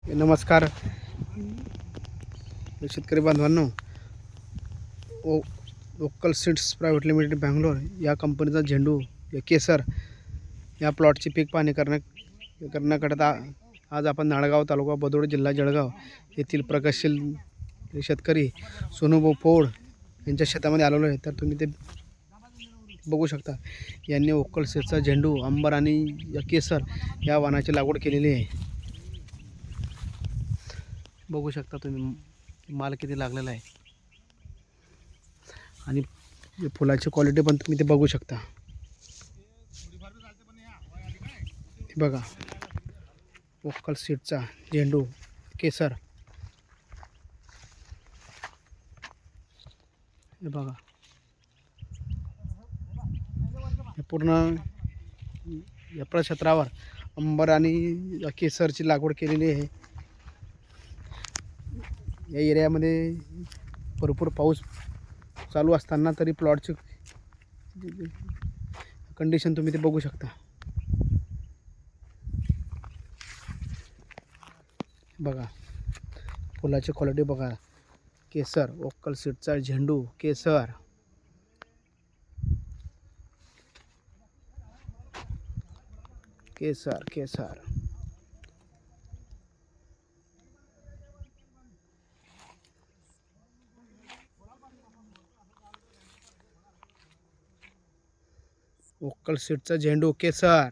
नमस्कार शेतकरी बांधवांनो, ओ local seeds private limited Bangalore या कंपनीचा झेंडू या केसर या प्लॉटची पीक पाहणी करण्याकरता आज आपण नाळगाव तालुका बदोड जिल्हा जळगाव येथील प्रगतशील शेतकरी सोनूभाऊ पौड यांच्या शेतामध्ये आलेलो आहे। तर तुम्ही ते बघू शकता, यांनी लोकल सीड्सचा झेंडू, अंबर आणि या केसर या वाणाची लागवड केलेली आहे। बघू शकता तुम्ही माल किती लागलेला आहे आणि फुलाची क्वालिटी पण तुम्ही ते बघू शकता। हे बघा, लोकल सीडचा झेंडू केसर, हे बघा हे पूर्ण या क्षेत्रावर अंबर आणि केसरची लागवड केलेली आहे। या एरियामध्ये भरपूर पाऊस चालू असताना तरी प्लॉटची कंडिशन तुम्ही ते बघू शकता। बघा फुलाची क्वालिटी बघा, केसर लोकल सीडचा झेंडू केसर, केसर केसर लोकल सीडचा झेंडू केसर।